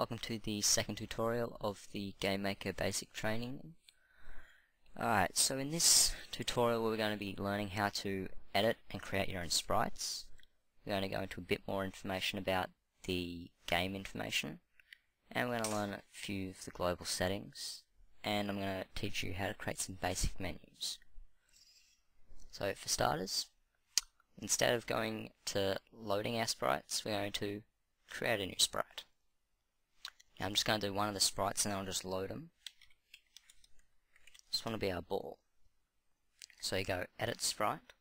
welcome to the second tutorial of the Game Maker Basic Training. Alright, so in this tutorial we're going to be learning how to edit and create your own sprites. We're going to go into a bit more information about the game information, and we're going to learn a few of the global settings, and I'm going to teach you how to create some basic menus. So for starters, instead of going to loading our sprites, we're going to create a new sprite. Now I'm just going to do one of the sprites and then I'll just load them. This one will be our ball. So you go edit sprite.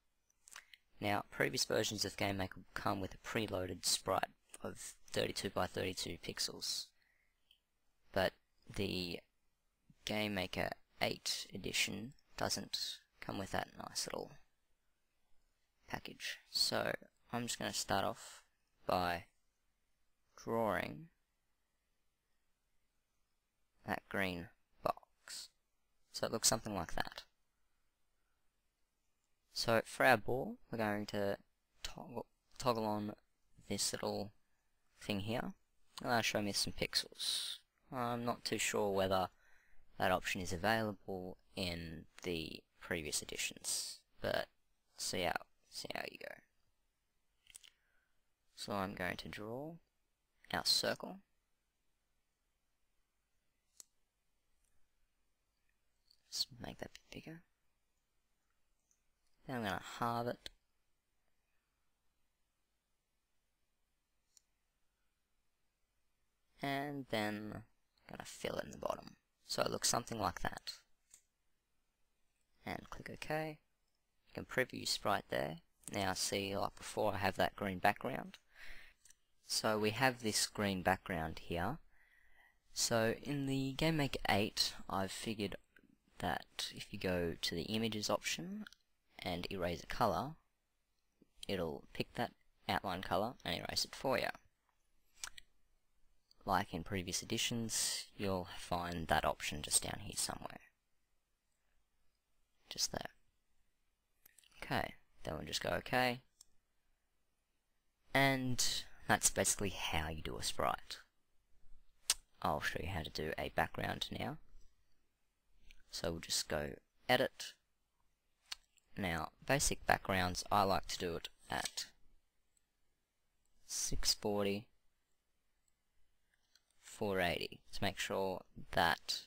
Now previous versions of Game Maker come with a preloaded sprite of 32 by 32 pixels, but the Game Maker 8 edition doesn't come with that nice little package. So I'm just going to start off by drawing that green box. So it looks something like that. So for our ball, we're going to toggle on this little thing here, and that'll show me some pixels. I'm not too sure whether that option is available in the previous editions, but see how you go. So I'm going to draw our circle. Let's make that a bit bigger. Then I'm going to halve it. And then I'm going to fill it in the bottom. So it looks something like that. And click OK. You can preview sprite there. Now see, like before, I have that green background. So we have this green background here. So in the Game Maker 8, I've figured that if you go to the images option and erase a color, it'll pick that outline color and erase it for you. Like in previous editions, you'll find that option just down here somewhere. Just there. Okay, then we'll just go OK. And that's basically how you do a sprite. I'll show you how to do a background now. So we'll just go edit. Now basic backgrounds, I like to do it at 640 480 to make sure that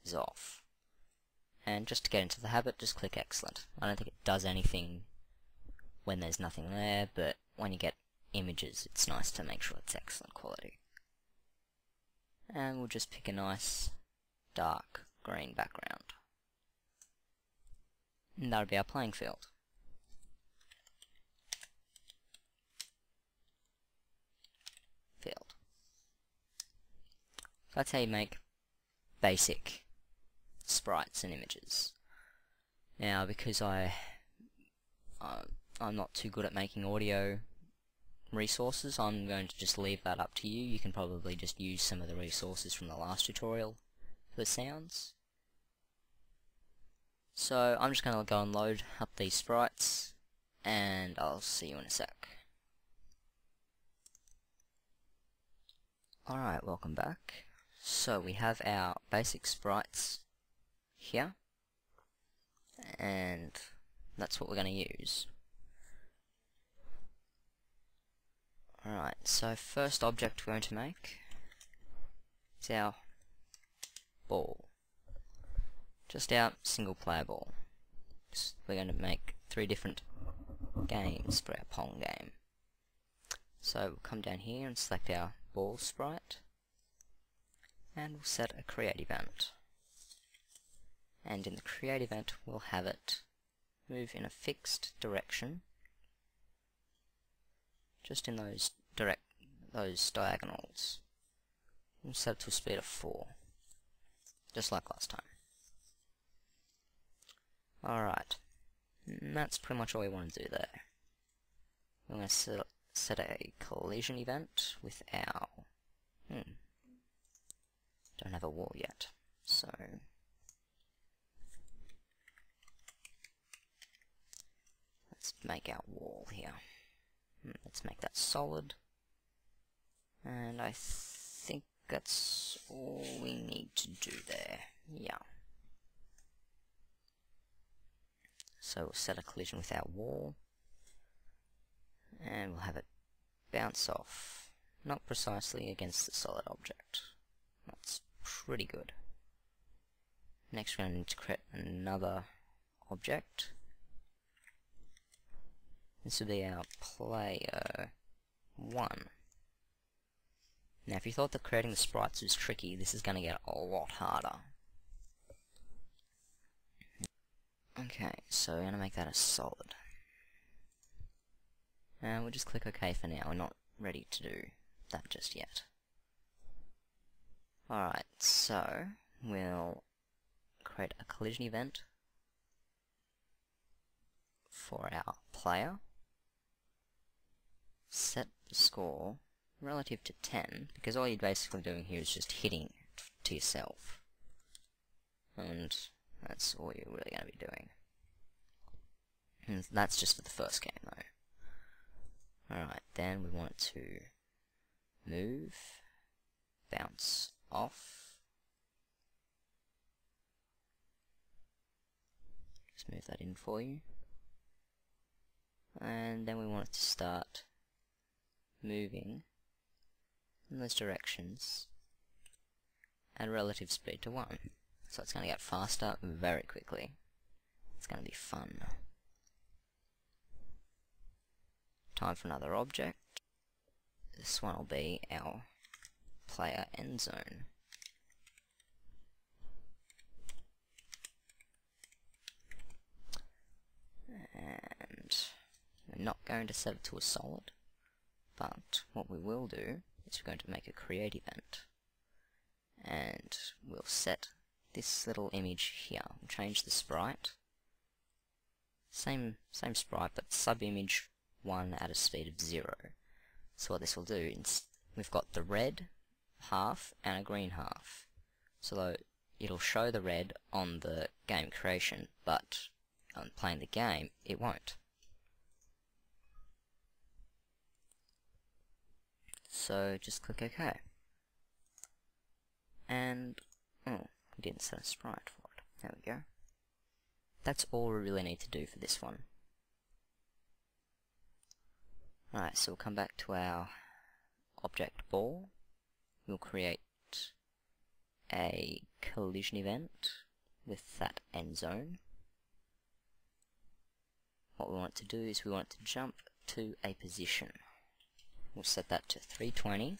is off. And just to get into the habit, just click excellent. I don't think it does anything when there's nothing there, but when you get images it's nice to make sure it's excellent quality. And we'll just pick a nice dark green background. And that'll be our playing field. That's how you make basic sprites and images. Now because I'm not too good at making audio resources, I'm going to just leave that up to you. You can probably just use some of the resources from the last tutorial for sounds. So I'm just going to go and load up these sprites, and I'll see you in a sec. Alright, welcome back. So we have our basic sprites here, and that's what we're going to use. Alright, so first object we're going to make is our ball. Just our single player ball. We're going to make 3 different games for our Pong game. So we'll come down here and select our ball sprite, and we'll set a create event. And in the create event we'll have it move in a fixed direction, just in those diagonals. We'll set it to a speed of 4, just like last time. Alright, that's pretty much all we want to do there. We're going to set a collision event with our... don't have a wall yet, so... let's make our wall here. Let's make that solid. And I think that's all we need to do there. Yeah. So we'll set a collision with our wall, and we'll have it bounce off, not precisely against the solid object. That's pretty good. Next we're going to need to create another object. This will be our player 1. Now if you thought that creating the sprites was tricky, this is going to get a lot harder. Okay, so we're going to make that a solid. And we'll just click OK for now. We're not ready to do that just yet. Alright, so we'll create a collision event for our player. Set the score relative to 10, because all you're basically doing here is just hitting to yourself. And that's all you're really going to be doing. And that's just for the first game though. Alright, then we want it to move, bounce off. Just move that in for you. And then we want it to start moving in those directions at a relative speed to 1. So it's going to get faster very quickly. It's going to be fun. Time for another object. This one will be our player end zone. And we're not going to set it to a solid, but what we will do is we're going to make a create event, and we'll set this little image here. We'll change the sprite, same sprite, but sub-image 1 at a speed of 0. So what this will do is we've got the red half and a green half. So it'll show the red on the game creation, but on playing the game it won't. So just click OK. And oh, we didn't set a sprite for it. There we go. That's all we really need to do for this one. Alright, so we'll come back to our object ball. We'll create a collision event with that end zone. What we want to do is we want to jump to a position. We'll set that to 320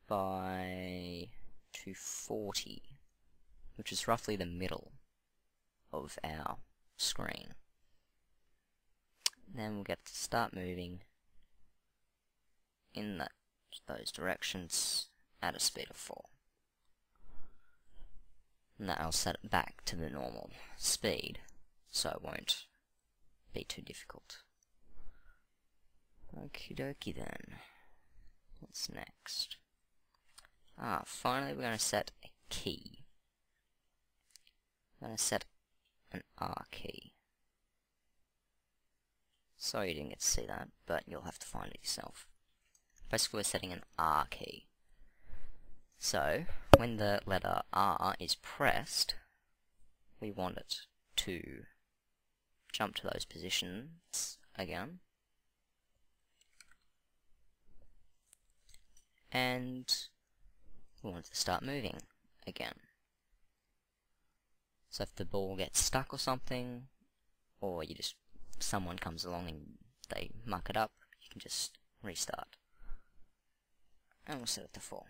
by 240, which is roughly the middle of our screen. Then we'll get to start moving in those directions at a speed of 4. And that'll set it back to the normal speed, so it won't be too difficult. Okie dokie then. What's next? Finally we're going to set a key. I'm going to set an R key. Sorry you didn't get to see that, but you'll have to find it yourself. Basically we're setting an R key. So, when the letter R is pressed, we want it to jump to those positions again. And we want it to start moving again. So if the ball gets stuck or something, or someone comes along and they muck it up, you can just restart. And we'll set it to 4.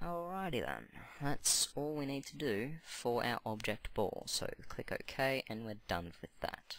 Alrighty then, that's all we need to do for our object ball. So click OK and we're done with that.